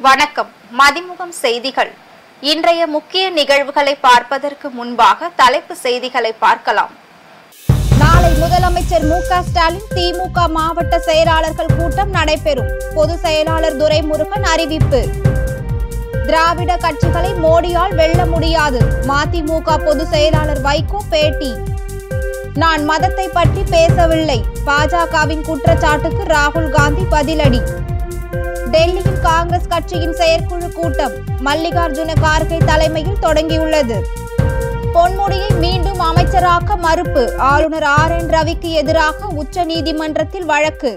வணக்கம். மதிமுகம் செய்திகள். இன்றைய முக்கிய நிகழ்வுகளை பார்ப்பதற்கு முன்பாக தலைப்பு செய்திகளை பார்க்கலாம். நாளை முதலமைச்சர் மு.க.ஸ்டாலின் திமுக மாவட்ட செயலாளர்கள் கூட்டம் நடைபெறும். பொதுச் செயலாளர் துரைமுருகன் அறிவிப்பு. திராவிட கட்சிகளை மோடியால் வெல்ல முடியாது. மதிமுக பொதுச் செயலாளர் வைகோ பேட்டி. நான் மதத்தை பற்றி பேசவில்லை. பாஜகவின் குற்றச்சாட்டுக்கு ராகுல் காந்தி பதிலடி. டெல்லியில் காங்கிரஸ் கட்சியின் செயற்குழு கூட்டம் மல்லிகார்ஜுன கார்கே தலைமையில் தொடங்கியுள்ளது. பொன்முடியை மீண்டும் அமைச்சராக்க மறுப்பு. ஆளுநர் RN ரவிக்கு எதிராக உச்சநீதிமன்றத்தில் வழக்கு.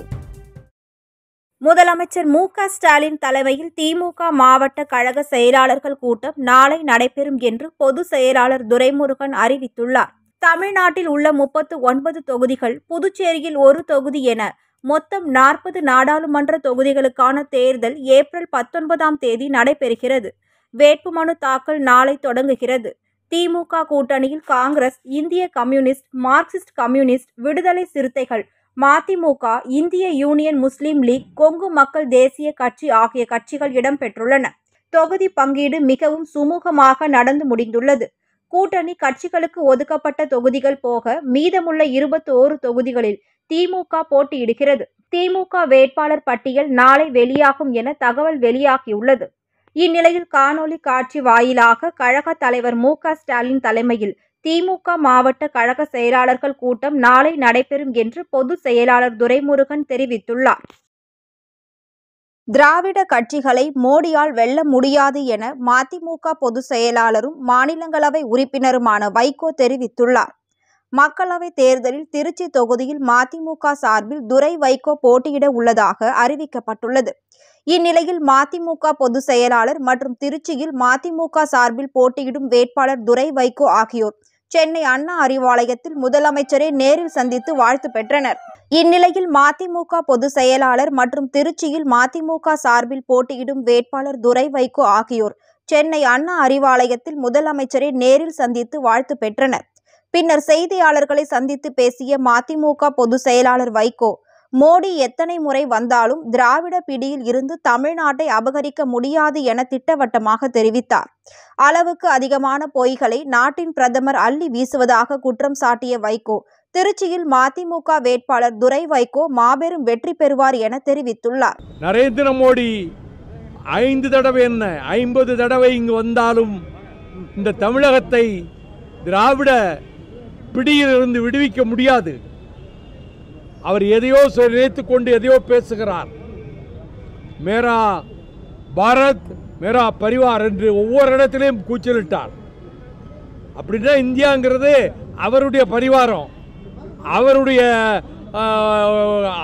முதலமைச்சர் மு.க.ஸ்டாலின் தலைமையில் திமுக மாவட்ட கழக செயலாளர்கள் கூட்டம் நாளை நடைபெறும் என்று பொதுச் செயலாளர் துரைமுருகன் அறிவித்துள்ளார். தமிழ்நாட்டில் உள்ள 39 தொகுதிகள், புதுச்சேரியில் ஒரு தொகுதி என மொத்தம் 40 நாடாளுமன்ற தொகுதிகளுக்கான தேர்தல் ஏப்ரல் 19ஆம் தேதி நடைபெறுகிறது. வேட்புமனு தாக்கல் நாளை தொடங்குகிறது. திமுக கூட்டணியில் காங்கிரஸ், இந்திய கம்யூனிஸ்ட், மார்க்சிஸ்ட் கம்யூனிஸ்ட், விடுதலை சிறுத்தைகள், மதிமுக, இந்திய யூனியன் முஸ்லீம் லீக், கொங்கு மக்கள் தேசிய கட்சி ஆகிய கட்சிகள் இடம்பெற்றுள்ளன. தொகுதி பங்கீடு மிகவும் சுமூகமாக நடந்து முடிந்துள்ளது. கூட்டணி கட்சிகளுக்கு ஒதுக்கப்பட்ட தொகுதிகள் போக மீதமுள்ள 21 தொகுதிகளில் திமுக போட்டியிடுகிறது. திமுக வேட்பாளர் பட்டியல் நாளை வெளியாகும் என தகவல் வெளியாகியுள்ளது. இந்நிலையில் காணொலி காட்சி வாயிலாக கழக தலைவர் மு.க.ஸ்டாலின் தலைமையில் திமுக மாவட்ட கழக செயலாளர்கள் கூட்டம் நாளை நடைபெறும் என்று பொதுச் செயலாளர் துரைமுருகன் தெரிவித்துள்ளார். திராவிட கட்சிகளை மோடியால் வெல்ல முடியாது என மதிமுக பொதுச் செயலாளரும் மாநிலங்களவை உறுப்பினருமான வைகோ தெரிவித்துள்ளார். மக்களவை தேர்தலில் திருச்சி தொகுதியில் மதிமுக சார்பில் துரை வைகோ போட்டியிட உள்ளதாக அறிவிக்கப்பட்டுள்ளது. இந்நிலையில் மதிமுக பொதுச் செயலாளர் மற்றும் திருச்சியில் மதிமுக சார்பில் போட்டியிடும் வேட்பாளர் துரை வைகோ ஆகியோர் சென்னை அண்ணா அறிவாலயத்தில் முதலமைச்சரை நேரில் சந்தித்து வாழ்த்து பெற்றனர். இந்நிலையில் மதிமுக பொதுச் செயலாளர் மற்றும் திருச்சியில் மதிமுக சார்பில் போட்டியிடும் வேட்பாளர் துரை வைகோ ஆகியோர் சென்னை அண்ணா அறிவாலயத்தில் முதலமைச்சரை நேரில் சந்தித்து வாழ்த்து பெற்றனர். பின்னர் செய்தியாளர்களை சந்தித்து பேசிய மதிமுக பொதுச் செயலாளர் வைகோ, மோடி எத்தனை முறை வந்தாலும் திராவிட பிடியில் இருந்து தமிழ்நாட்டை அபகரிக்க முடியாது என திட்டவட்டமாக தெரிவித்தார். அளவுக்கு அதிகமான பொய்களை நாட்டின் பிரதமர் அள்ளி வீசுவதாக குற்றம் சாட்டிய வைகோ, திருச்சியில் மதிமுக வேட்பாளர் துரை வைகோ மாபெரும் வெற்றி பெறுவார் என தெரிவித்துள்ளார். நரேந்திர மோடி 5 தடவை என்ன 50 தடவை இங்கு வந்தாலும் இந்த தமிழகத்தை திராவிட பிடியிலிருந்து விடுவிக்க முடியாது. அவர் எதையோ நினைத்துக் கொண்டு எதையோ பேசுகிறார். மேரா பாரத் மேரா பரிவார் என்று ஒவ்வொரு இடத்திலையும் கூச்சலிட்டார். அப்படின்னா இந்தியாங்கிறது அவருடைய பரிவாரம். அவருடைய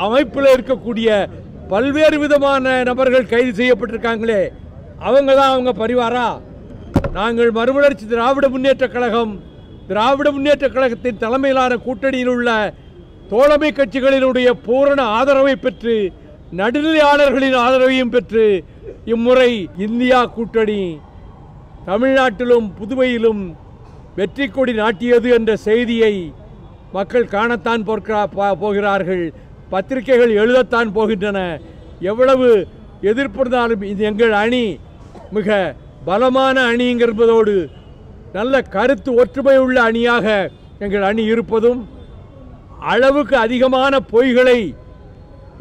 அமைப்பில் இருக்கக்கூடிய பல்வேறு விதமான நபர்கள் கைது செய்யப்பட்டிருக்காங்களே, அவங்க தான் அவங்க பரிவாரா? நாங்கள் மறுமலர்ச்சி திராவிட முன்னேற்ற கழகம், திராவிட முன்னேற்ற கழகத்தின் தலைமையிலான கூட்டணியில் உள்ள தோழமை கட்சிகளினுடைய பூரண ஆதரவை பெற்று, நடுநிலையாளர்களின் ஆதரவையும் பெற்று இம்முறை இந்தியா கூட்டணி தமிழ்நாட்டிலும் புதுவையிலும் வெற்றி கொடி நாட்டியது என்ற செய்தியை மக்கள் காணத்தான் போகிறார்கள். பத்திரிகைகள் எழுதத்தான் போகின்றன. எவ்வளவு எதிர்ப்பிருந்தாலும் இது எங்கள் அணி மிக பலமான அணிங்கிறதோடு நல்ல கருத்து ஒற்றுமை உள்ள அணியாக எங்கள் அணி இருப்பதும், அளவுக்கு அதிகமான பொய்களை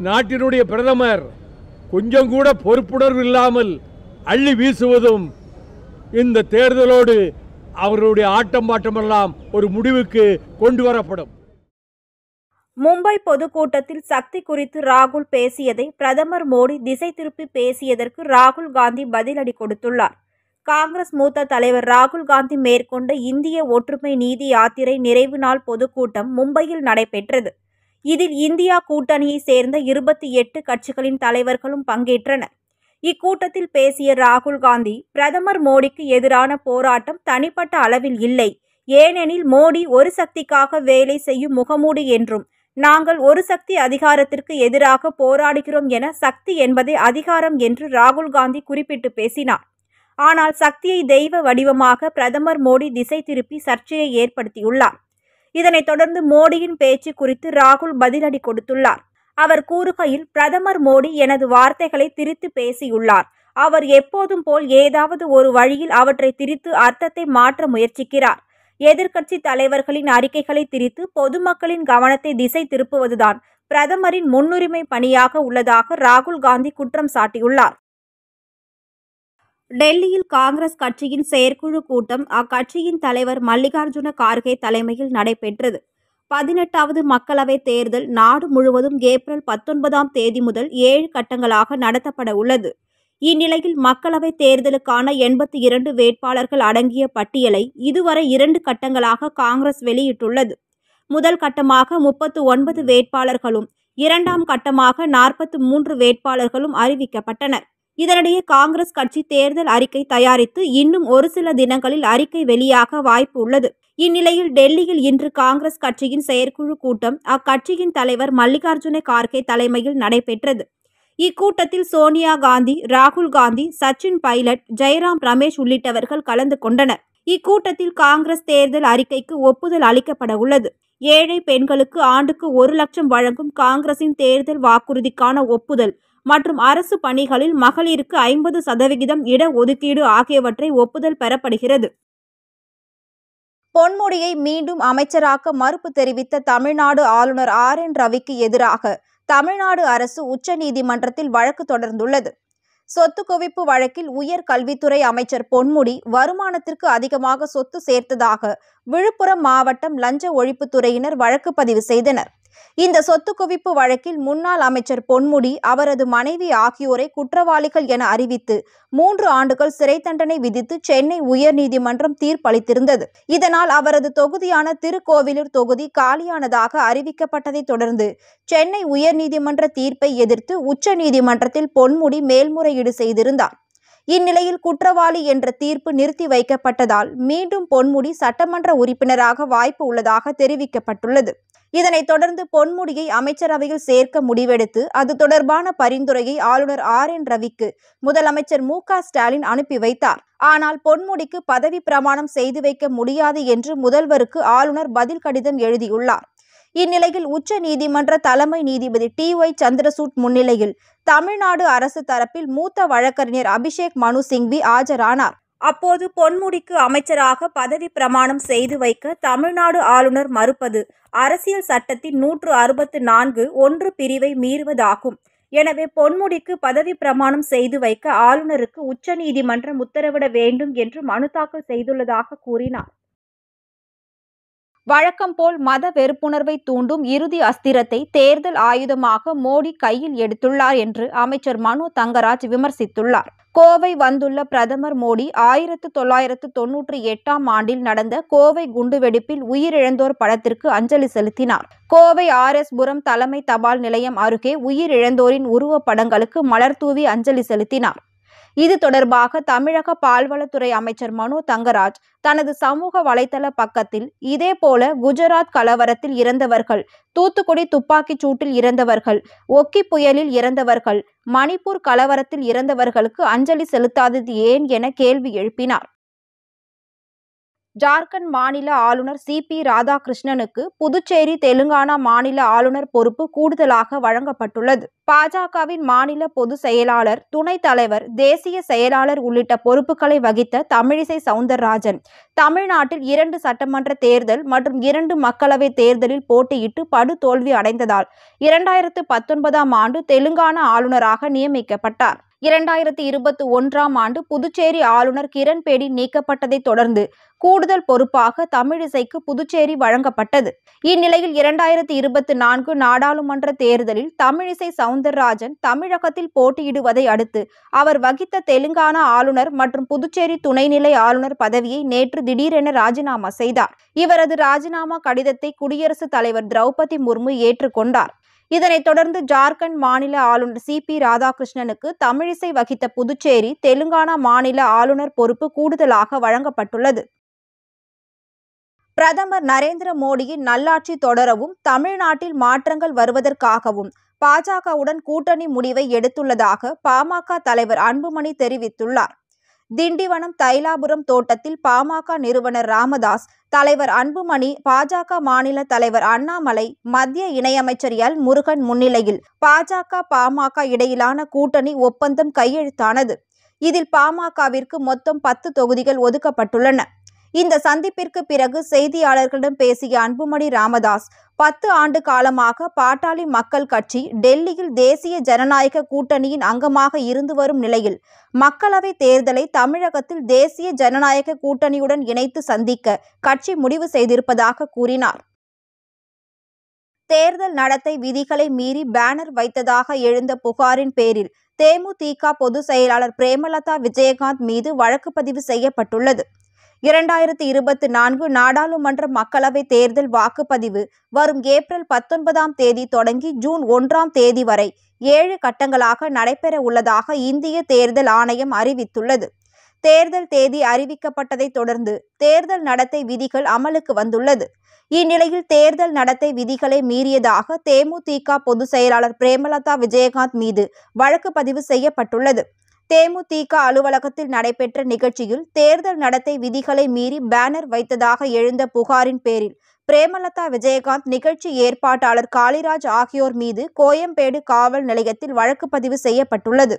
நாட்டினுடைய பிரதமர் கொஞ்சம் கூட பொறுப்புணர்வு இல்லாமல் அள்ளி வீசுவதும் இந்த தேர்தலோடு அவர்களுடைய ஆட்டம் பாட்டமெல்லாம் ஒரு முடிவுக்கு கொண்டு வரப்படும். மும்பை பொதுக்கூட்டத்தில் சக்தி குறித்து ராகுல் பேசியதை பிரதமர் மோடி திசை திருப்பி பேசியதற்கு ராகுல் காந்தி பதிலடி கொடுத்துள்ளார். காங்கிரஸ் மூத்த தலைவர் ராகுல் காந்தி மேற்கொண்ட இந்திய ஒற்றுமை நீதி யாத்திரை நிறைவு நாள் பொதுக்கூட்டம் மும்பையில் நடைபெற்றது. இதில் இந்தியா கூட்டணியை சேர்ந்த 28 கட்சிகளின் தலைவர்களும் பங்கேற்றனர். இக்கூட்டத்தில் பேசிய ராகுல் காந்தி, பிரதமர் மோடிக்கு எதிரான போராட்டம் தனிப்பட்ட அளவில் இல்லை. ஏனெனில் மோடி ஒரு சக்திக்காக வேலை செய்யும் முகமூடி என்றும், நாங்கள் ஒரு சக்தி அதிகாரத்திற்கு எதிராக போராடுகிறோம் என சக்தி என்பதே அதிகாரம் என்று ராகுல் காந்தி குறிப்பிட்டு பேசினார். ஆனால் சக்தியை தெய்வ வடிவமாக பிரதமர் மோடி திசை திருப்பி சர்ச்சையை ஏற்படுத்தியுள்ளார். இதனைத் தொடர்ந்து மோடியின் பேச்சு குறித்து ராகுல் பதிலடி கொடுத்துள்ளார். அவர் கூறுகையில், பிரதமர் மோடி எனது வார்த்தைகளை திரித்து பேசியுள்ளார். அவர் எப்போதும் போல் ஏதாவது ஒரு வழியில் அவற்றை திரித்து அர்த்தத்தை மாற்ற முயற்சிக்கிறார். எதிர்க்கட்சி தலைவர்களின் அறிக்கைகளை திரித்து பொதுமக்களின் கவனத்தை திசை திருப்புவதுதான் பிரதமரின் முன்னுரிமை பணியாக உள்ளதாக ராகுல் காந்தி குற்றம் சாட்டியுள்ளார். டெல்லியில் காங்கிரஸ் கட்சியின் செயற்குழு கூட்டம் அக்கட்சியின் தலைவர் மல்லிகார்ஜுன கார்கே தலைமையில் நடைபெற்றது. 18வது மக்களவைத் தேர்தல் நாடு முழுவதும் ஏப்ரல் 19ஆம் தேதி முதல் 7 கட்டங்களாக நடத்தப்பட உள்ளது. இந்நிலையில் மக்களவைத் தேர்தலுக்கான 82 வேட்பாளர்கள் அடங்கிய பட்டியலை இதுவரை 2 கட்டங்களாக காங்கிரஸ் வெளியிட்டுள்ளது. முதல் கட்டமாக 39 வேட்பாளர்களும், இரண்டாம் கட்டமாக 43 வேட்பாளர்களும் அறிவிக்கப்பட்டனர். இதனிடையே காங்கிரஸ் கட்சி தேர்தல் அறிக்கை தயாரித்து இன்னும் ஒரு சில தினங்களில் அறிக்கை வெளியாக வாய்ப்பு உள்ளது. இந்நிலையில் டெல்லியில் இன்று காங்கிரஸ் கட்சியின் செயற்குழு கூட்டம் அக்கட்சியின் தலைவர் மல்லிகார்ஜுன கார்கே தலைமையில் நடைபெற்றது. இக்கூட்டத்தில் சோனியா காந்தி, ராகுல் காந்தி, சச்சின் பைலட், ஜெயராம் ரமேஷ் உள்ளிட்டவர்கள் கலந்து கொண்டனர். இக்கூட்டத்தில் காங்கிரஸ் தேர்தல் அறிக்கைக்கு ஒப்புதல் அளிக்கப்பட உள்ளது. ஏழை பெண்களுக்கு ஆண்டுக்கு 1 லட்சம் வழங்கும் காங்கிரசின் தேர்தல் வாக்குறுதிக்கான ஒப்புதல் மற்றும் அரசு பணிகளில் மகளிருக்கு 50% இட ஒதுக்கீடு ஆகியவற்றை ஒப்புதல் பெறப்படுகிறது. பொன்முடியை மீண்டும் அமைச்சராக்க மறுப்பு தெரிவித்த தமிழ்நாடு ஆளுநர் RN ரவிக்கு எதிராக தமிழ்நாடு அரசு உச்சநீதிமன்றத்தில் வழக்கு தொடர்ந்துள்ளது. சொத்து குவிப்பு வழக்கில் உயர் கல்வித்துறை அமைச்சர் பொன்முடி வருமானத்திற்கு அதிகமாக சொத்து சேர்த்ததாக விழுப்புரம் மாவட்டம் லஞ்ச ஒழிப்புத்துறையினர் வழக்கு பதிவு செய்தனர். இந்த சொத்து குவிப்பு வழக்கில் முன்னாள் அமைச்சர் பொன்முடி, அவரது மனைவி ஆகியோரை குற்றவாளிகள் என அறிவித்து 3 ஆண்டுகள் சிறை தண்டனை விதித்து சென்னை உயர்நீதிமன்றம் தீர்ப்பளித்திருந்தது. இதனால் அவரது தொகுதியான திருக்கோவிலூர் தொகுதி காலியானதாக அறிவிக்கப்பட்டதை தொடர்ந்து சென்னை உயர்நீதிமன்ற தீர்ப்பை எதிர்த்து உச்சநீதிமன்றத்தில் பொன்முடி மேல்முறையீடு செய்திருந்தார். இந்நிலையில் குற்றவாளி என்ற தீர்ப்பு நிறுத்தி வைக்கப்பட்டதால் மீண்டும் பொன்முடி சட்டமன்ற உறுப்பினராக வாய்ப்பு உள்ளதாக தெரிவிக்கப்பட்டுள்ளது. இதனைத் தொடர்ந்து பொன்முடியை அமைச்சரவையில் சேர்க்க முடிவெடுத்து அது தொடர்பான பரிந்துரையை ஆளுநர் RN ரவிக்கு முதலமைச்சர் MK ஸ்டாலின் அனுப்பி வைத்தார். ஆனால் பொன்முடிக்கு பதவி பிரமாணம் செய்து வைக்க முடியாது என்று முதல்வருக்கு ஆளுநர் பதில் கடிதம் எழுதியுள்ளார். இந்நிலையில் உச்ச நீதிமன்ற தலைமை நீதிபதி TY சந்திரசூட் முன்னிலையில் தமிழ்நாடு அரசு தரப்பில் மூத்த வழக்கறிஞர் அபிஷேக் மனு சிங்வி ஆஜரானார். அப்போது பொன்முடிக்கு அமைச்சராக பதவி பிரமாணம் செய்து வைக்க தமிழ்நாடு ஆளுநர் மறுப்பது அரசியல் சட்டத்தின் 164(1) பிரிவை மீறுவதாகும். எனவே பொன்முடிக்கு பதவி பிரமாணம் செய்து வைக்க ஆளுநருக்கு உச்சநீதிமன்றம் உத்தரவிட வேண்டும் என்று மனு தாக்கல் செய்துள்ளதாக கூறினார். வழக்கம் போல் மத வெறுப்புணர்வை தூண்டும் இறுதி அஸ்திரத்தை தேர்தல் ஆயுதமாக மோடி கையில் எடுத்துள்ளார் என்று அமைச்சர் மனோ தங்கராஜ் விமர்சித்துள்ளார். கோவை வந்துள்ள பிரதமர் மோடி 1998ஆம் ஆண்டில் நடந்த கோவை குண்டுவெடிப்பில் உயிரிழந்தோர் படத்திற்கு அஞ்சலி செலுத்தினார். கோவை RS புரம் தலைமை தபால் நிலையம் அருகே உயிரிழந்தோரின் உருவப் படங்களுக்கு மலர் தூவி அஞ்சலி செலுத்தினார். இது தொடர்பாக தமிழக பால்வளத்துறை அமைச்சர் மனோ தங்கராஜ் தனது சமூக வலைதள பக்கத்தில் இதேபோல குஜராத் கலவரத்தில் இறந்தவர்கள், தூத்துக்குடி துப்பாக்கிச் சூட்டில் இறந்தவர்கள், ஒக்கி புயலில் இறந்தவர்கள், மணிப்பூர் கலவரத்தில் இறந்தவர்களுக்கு அஞ்சலி செலுத்தாதது ஏன் என கேள்வி எழுப்பினார். ஜார்க்கண்ட் மாநில ஆளுநர் CP ராதாகிருஷ்ணனுக்கு புதுச்சேரி, தெலுங்கானா மாநில ஆளுநர் பொறுப்பு கூடுதலாக வழங்கப்பட்டுள்ளது. பாஜகவின் மாநில பொதுச் செயலாளர், துணைத் தலைவர், தேசிய செயலாளர் உள்ளிட்ட பொறுப்புகளை வகித்த தமிழிசை சவுந்தரராஜன் தமிழ்நாட்டில் 2 சட்டமன்ற தேர்தல் மற்றும் 2 மக்களவைத் தேர்தலில் போட்டியிட்டு படு தோல்வி அடைந்ததால் 2019ஆம் ஆண்டு தெலுங்கானா ஆளுநராக நியமிக்கப்பட்டார். 2021ஆம் ஆண்டு புதுச்சேரி ஆளுநர் கிரண்பேடி நீக்கப்பட்டதை தொடர்ந்து கூடுதல் பொறுப்பாக தமிழிசைக்கு புதுச்சேரி வழங்கப்பட்டது. இந்நிலையில் 2024 நாடாளுமன்ற தேர்தலில் தமிழிசை சவுந்தரராஜன் தமிழகத்தில் போட்டியிடுவதை அடுத்து அவர் வகித்த தெலுங்கானா ஆளுநர் மற்றும் புதுச்சேரி துணைநிலை ஆளுநர் பதவியை நேற்று திடீரென ராஜினாமா செய்தார். இவரது ராஜினாமா கடிதத்தை குடியரசுத் தலைவர் திரௌபதி முர்மு ஏற்றுக்கொண்டார். இதனைத் தொடர்ந்து ஜார்க்கண்ட் மாநில ஆளுநர் CP ராதாகிருஷ்ணனுக்கு தமிழிசை வகித்த புதுச்சேரி, தெலுங்கானா மாநில ஆளுநர் பொறுப்பு கூடுதலாக வழங்கப்பட்டுள்ளது. பிரதமர் நரேந்திர மோடியின் நல்லாட்சி தொடரவும் தமிழ்நாட்டில் மாற்றங்கள் வருவதற்காகவும் பாஜகவுடன் கூட்டணி முடிவை எடுத்துள்ளதாக பாமக தலைவர் அன்புமணி தெரிவித்துள்ளார். திண்டிவனம் தைலாபுரம் தோட்டத்தில் பாமக நிறுவனர் ராமதாஸ், தலைவர் அன்புமணி, பாஜக மாநில தலைவர் அண்ணாமலை, மத்திய இணையமைச்சர் L முருகன் முன்னிலையில் பாஜக பாமக இடையிலான கூட்டணி ஒப்பந்தம் கையெழுத்தானது. இதில் பாமகவிற்கு மொத்தம் 10 தொகுதிகள் ஒதுக்கப்பட்டுள்ளன. இந்த சந்திப்பிற்கு பிறகு செய்தியாளர்களிடம் பேசிய அன்புமணி ராமதாஸ், 10 ஆண்டு காலமாக பாட்டாளி மக்கள் கட்சி டெல்லியில் தேசிய ஜனநாயக கூட்டணியின் அங்கமாக இருந்து வரும் நிலையில் மக்களவை தேர்தலை தமிழகத்தில் தேசிய ஜனநாயக கூட்டணியுடன் இணைத்து சந்திக்க கட்சி முடிவு செய்திருப்பதாக கூறினார். தேர்தல் நடத்தை விதிகளை மீறி பேனர் வைத்ததாக எழுந்த புகாரின் பேரில் தேமுதிக பொதுச் செயலாளர் பிரேமலதா விஜயகாந்த் மீது வழக்கு பதிவு செய்யப்பட்டுள்ளது. 2024 நாடாளுமன்ற மக்களவை தேர்தல் வாக்குப்பதிவு வரும் ஏப்ரல் 19ஆம் தேதி தொடங்கி ஜூன் 1ஆம் தேதி வரை 7 கட்டங்களாக நடைபெற உள்ளதாக இந்திய தேர்தல் ஆணையம் அறிவித்துள்ளது. தேர்தல் தேதி அறிவிக்கப்பட்டதை தொடர்ந்து தேர்தல் நடத்தை விதிகள் அமலுக்கு வந்துள்ளது. இந்நிலையில் தேர்தல் நடத்தை விதிகளை மீறியதாக தேமுதிக பொதுச் செயலாளர் பிரேமலதா விஜயகாந்த் மீது வழக்கு பதிவு செய்யப்பட்டுள்ளது. தேமுதிக அலுவலகத்தில் நடைபெற்ற நிகழ்ச்சியில் தேர்தல் நடத்தை விதிகளை மீறி பேனர் வைத்ததாக எழுந்த புகாரின் பேரில் பிரேமலதா விஜயகாந்த், நிகழ்ச்சி ஏற்பாட்டாளர் காளிராஜ் ஆகியோர் மீது கோயம்பேடு காவல் நிலையத்தில் வழக்கு பதிவு செய்யப்பட்டுள்ளது.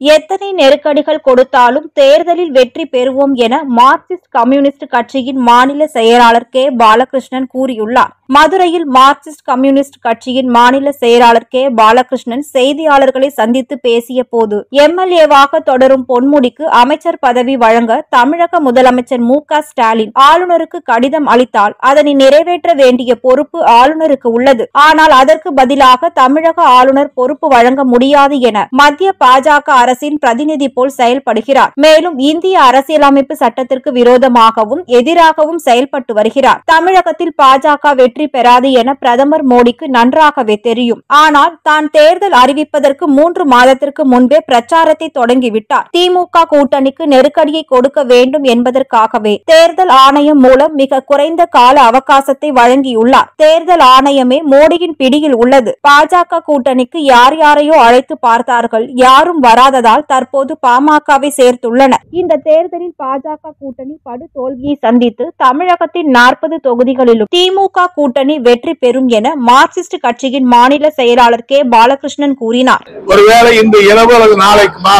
எத்தனை நெருக்கடிகள் கொடுத்தாலும் தேர்தலில் வெற்றி பெறுவோம் என மார்க்சிஸ்ட் கம்யூனிஸ்ட் கட்சியின் மாநில செயலாளர் கே. பாலகிருஷ்ணன் கூறியுள்ளார். மதுரையில் மார்க்சிஸ்ட் கம்யூனிஸ்ட் கட்சியின் மாநில செயலாளர் கே. பாலகிருஷ்ணன் செய்தியாளர்களை சந்தித்து பேசிய போது, எம்எல்ஏவாக தொடரும் பொன்முடிக்கு அமைச்சர் பதவி வழங்க தமிழக முதலமைச்சர் மு.க. ஸ்டாலின் ஆளுநருக்கு கடிதம் அளித்தால் அதனை நிறைவேற்ற வேண்டிய பொறுப்பு ஆளுநருக்கு உள்ளது. ஆனால் அதற்கு பதிலாக தமிழக ஆளுநர் பொறுப்பு வழங்க முடியாது என மத்திய பாஜக அரசின் பிரதிநிதி போல் செயல்படுகிறார். மேலும் இந்திய அரசியலமைப்பு சட்டத்திற்கு விரோதமாகவும் எதிராகவும் செயல்பட்டு வருகிறார். தமிழகத்தில் பாஜக வெற்றி பெறாது என பிரதமர் மோடிக்கு நன்றாகவே தெரியும். ஆனால் தான் தேர்தல் அறிவிப்பதற்கு 3 மாதத்திற்கு முன்பே பிரச்சாரத்தை தொடங்கிவிட்டார். திமுக கூட்டணிக்கு நெருக்கடியை கொடுக்க வேண்டும் என்பதற்காகவே தேர்தல் ஆணையம் மூலம் மிக குறைந்த கால அவகாசத்தை வழங்கியுள்ளார். தேர்தல் ஆணையமே மோடியின் பிடியில் உள்ளது. பாஜக கூட்டணிக்கு யார் யாரையோ அழைத்து பார்த்தார்கள், யாரும் வராததால் தற்போது பாமகவை சேர்த்துள்ளனர். இந்த தேர்தலில் பாஜக கூட்டணி படு தோல்வியை சந்தித்து தமிழகத்தின் 40 தொகுதிகளிலும் திமுக கூட்டணி வெற்றி பெறும் என மார்க்சிஸ்ட் கட்சியின் மாநில செயலாளர் கே. பாலகிருஷ்ணன் கூறினார். ஒருவேளை இன்று இரவு அல்லது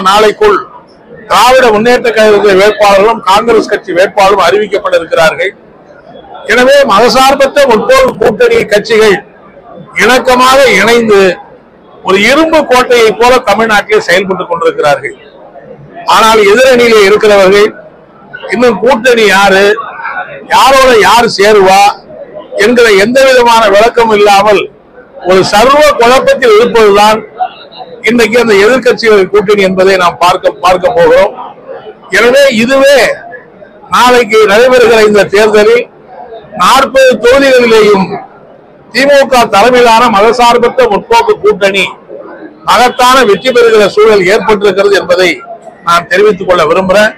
நாளைக்குள் திராவிட முன்னேற்ற கழக வேட்பாளர்களும் காங்கிரஸ் கட்சி வேட்பாளரும் அறிவிக்கப்பட இருக்கிறார்கள். எனவே மதசார்பற்ற முற்போக்கு கூட்டணி கட்சிகள் இணக்கமாக இணைந்து ஒரு இரும்பு கோட்டையை போல தமிழ்நாட்டிலே செயல்பட்டுக் கொண்டிருக்கிறார்கள். ஆனால் எதிரணியிலே இருக்கிறவர்கள் இன்னும் கூட்டணி யாரு, யாரோட யார் சேருவா என்கிற எந்த விதமான விளக்கம் இல்லாமல் ஒரு சர்வ குழப்பத்தில் இருப்பதுதான் இன்னைக்கு அந்த எதிர்கட்சிகள் கூட்டணி என்பதை நாம் பார்க்க போகிறோம். எனவே இதுவே நாளைக்கு நடைபெறுகிற இந்த தேர்தலில் 40 தொகுதிகளிலேயும் திமுக தலைமையிலான மதசார்பற்ற முற்போக்கு கூட்டணி மகத்தான வெற்றி பெறுகிற சூழல் ஏற்பட்டிருக்கிறது என்பதை நான் தெரிவித்துக் கொள்ள விரும்புகிறேன்.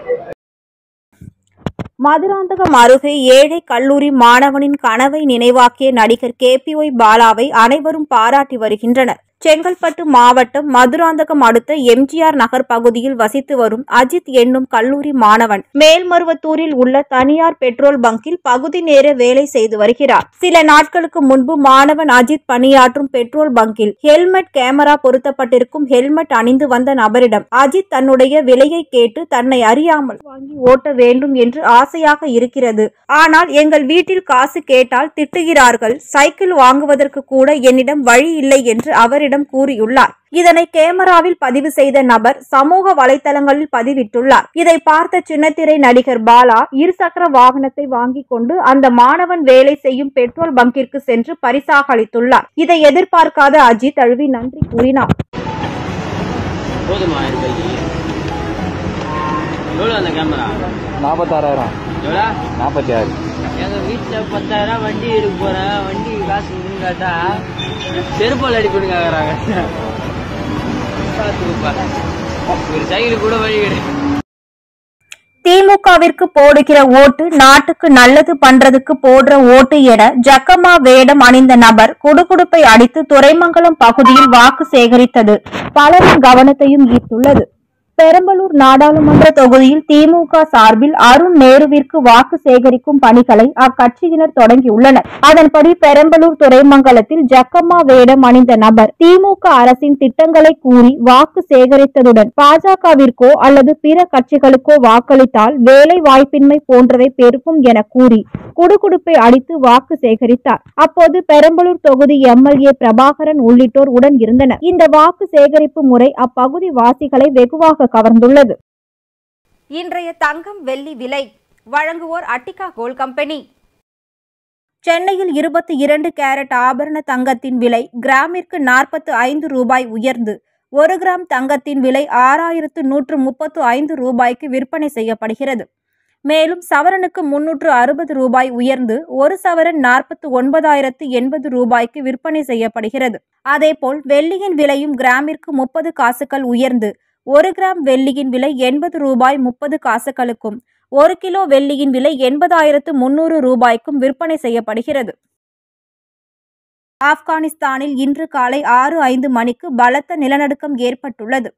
மதுராந்தகம் அருகே ஏழை கல்லூரி மாணவனின் கனவை நினைவாக்கிய நடிகர் KPY பாலாவை அனைவரும் பாராட்டி வருகின்றனர். செங்கல்பட்டு மாவட்டம் மதுராந்தகம் அடுத்த எம்ஜிஆர் நகர் பகுதியில் வசித்து வரும் அஜித் என்னும் கல்லூரி மாணவன் மேல்மருவத்தூரில் உள்ள தனியார் பெட்ரோல் பங்கில் பகுதி நேர வேலை செய்து வருகிறார். சில நாட்களுக்கு முன்பு மாணவன் அஜித் பணியாற்றும் பெட்ரோல் பங்கில் ஹெல்மெட் கேமரா பொருத்தப்பட்டிருக்கும் ஹெல்மெட் அணிந்து வந்த நபரிடம் அஜித் தன்னுடைய விலையை கேட்டு தன்னை அறியாமல் வாங்கி ஓட்ட வேண்டும் என்று ஆசையாக இருக்கிறது. ஆனால் எங்கள் வீட்டில் காசு கேட்டால் திட்டுகிறார்கள். சைக்கிள் வாங்குவதற்கு கூட என்னிடம் வழி இல்லை என்று அவரிடம் கூறியுள்ளார். இதனை கேமராவில் பதிவு செய்த நபர் சமூக வலைதளங்களில் பதிவிட்டுள்ளார். இதை பார்த்த சின்னத்திரை நடிகர் பாலா இருசக்கர வாகனத்தை வாங்கி கொண்டு அந்த மாணவன் வேலை செய்யும் பெட்ரோல் பங்கிற்கு சென்று பரிசாக அளித்துள்ளார். இதை எதிர்பார்க்காத அஜித் அழுவி நன்றி கூறினார். எங்க வீட்டுல 10,000 வண்டி எடுக்க போறேன், வண்டி காசு கேட்டா செருப்பால் அடிக்கணும் கேக்குறாங்க. ஒரு சைக்கிள் கூட வழி கிடையாது. திமுகவிற்கு போடுகிற ஓட்டு நாட்டுக்கு நல்லது பண்றதுக்கு போடுற ஓட்டு என ஜக்கமா வேடம் அணிந்த நபர் குடுகுடுப்பை அடித்து துரைமங்கலம் பகுதியில் வாக்கு சேகரித்தது பலரின் கவனத்தையும் ஈர்த்துள்ளது. பெரம்பலூர் நாடாளுமன்ற தொகுதியில் திமுக சார்பில் அருண் நேருவிற்கு வாக்கு சேகரிக்கும் பணிகளை அக்கட்சியினர் தொடங்கியுள்ளனர். அதன்படி பெரம்பலூர் துறைமங்கலத்தில் ஜக்கம்மா வேடம் அணிந்த நபர் திமுக அரசின் திட்டங்களை கூறி வாக்கு சேகரித்ததுடன் பாஜகவிற்கோ அல்லது பிற கட்சிகளுக்கோ வாக்களித்தால் வேலை வாய்ப்பின்மை போன்றவை பெருகும் என கூறி குடுகுடுப்பை அடித்து வாக்கு சேகரித்தார். அப்போது பெரம்பலூர் தொகுதி எம்எல்ஏ பிரபாகரன் உள்ளிட்டோர் உடன் இருந்தனர். இந்த வாக்கு சேகரிப்பு முறை அப்பகுதி வாசிகளை வெகுவாக கவர்ந்துள்ளது. இன்றைய தங்கம் வெள்ளி விலை வழங்குவோர் அட்டிகா கோல்ட் கம்பெனி. சென்னையில் 22 கேரட் ஆபரண தங்கத்தின் விலை கிராமிற்கு 45 ரூபாய் உயர்ந்து 1 கிராம் தங்கத்தின் விலை 6135 ரூபாய்க்கு விற்பனை செய்யப்படுகிறது. மேலும் சவரனுக்கு 360 ரூபாய் உயர்ந்து 1 சவரன் 49,080 ரூபாய்க்கு விற்பனை செய்யப்படுகிறது. அதேபோல் வெள்ளியின் விலையும் கிராமிற்கு 30 காசுகள் உயர்ந்து 1 கிராம் வெள்ளியின் விலை 80 ரூபாய் 30 காசுகளுக்கும் 1 கிலோ வெள்ளியின் விலை 80,300 ரூபாய்க்கும் விற்பனை செய்யப்படுகிறது. ஆப்கானிஸ்தானில் இன்று காலை 6:05 மணிக்கு பலத்த நிலநடுக்கம் ஏற்பட்டுள்ளது.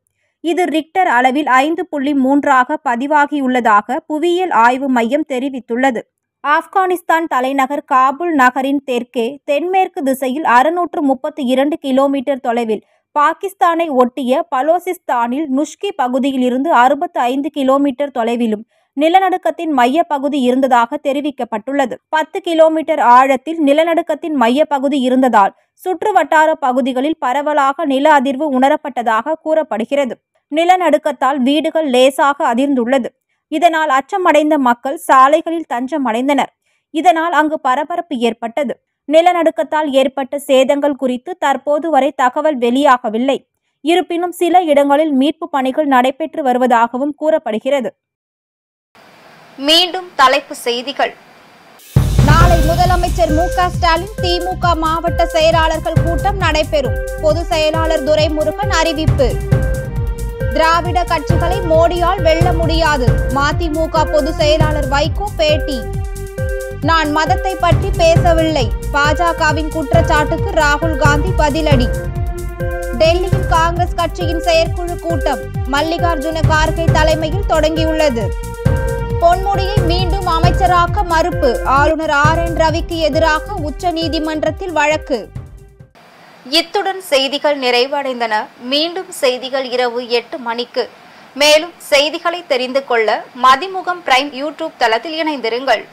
இது ரிக்டர் அளவில் 5.3 பதிவாகியுள்ளதாக புவியியல் ஆய்வு மையம் தெரிவித்துள்ளது. ஆப்கானிஸ்தான் தலைநகர் காபூல் நகரின் தெற்கே தென்மேற்கு திசையில் 632 கிலோமீட்டர் தொலைவில் பாகிஸ்தானை ஒட்டிய பலோசிஸ்தானில் நுஷ்கி பகுதியில் இருந்து 65 கிலோமீட்டர் தொலைவிலும் நிலநடுக்கத்தின் மைய பகுதி இருந்ததாக தெரிவிக்கப்பட்டுள்ளது. 10 கிலோமீட்டர் ஆழத்தில் நிலநடுக்கத்தின் மைய பகுதி இருந்ததால் சுற்று வட்டார பகுதிகளில் பரவலாக நில அதிர்வு உணரப்பட்டதாக கூறப்படுகிறது. நிலநடுக்கத்தால் வீடுகள் லேசாக அதிர்ந்துள்ளது. இதனால் அச்சமடைந்த மக்கள் சாலைகளில் தஞ்சம் அடைந்தனர். இதனால் அங்கு பரபரப்பு ஏற்பட்டது. நிலநடுக்கத்தால் ஏற்பட்ட சேதங்கள் குறித்து தற்போது வரை தகவல் வெளியாகவில்லை. இருப்பினும் சில இடங்களில் மீட்பு பணிகள் நடைபெற்று வருவதாகவும் கூறப்படுகிறது. மீண்டும் தலைப்புச் செய்திகள். நாளை முதலமைச்சர் மு.க. ஸ்டாலின் திமுக மாவட்ட செயலாளர்கள் கூட்டம் நடைபெறும். பொதுச் செயலாளர் துரைமுருகன் அறிவிப்பு. திராவிட கட்சிகளை மோடியால் வெல்ல முடியாது. மதிமுக பொதுச் செயலாளர் வைகோ பேட்டி. நான் மதத்தை பற்றி பேசவில்லை. பாஜகவின் குற்றச்சாட்டுக்கு ராகுல் காந்தி பதிலடி. டெல்லியில் காங்கிரஸ் கட்சியின் செயற்குழு கூட்டம் மல்லிகார்ஜுன கார்கே தலைமையில் தொடங்கியுள்ளது. பொன்முடியை மீண்டும் அமைச்சராக்க மறுப்பு. ஆளுநர் ஆர்.என். ரவிக்கு எதிராக உச்சநீதிமன்றத்தில் வழக்கு. இத்துடன் செய்திகள் நிறைவடைந்தன. மீண்டும் செய்திகள் இரவு 8 மணிக்கு. மேலும் செய்திகளை தெரிந்து கொள்ள மதிமுகம் பிரைம் யூடியூப் தளத்தில் இணைந்திருங்கள்.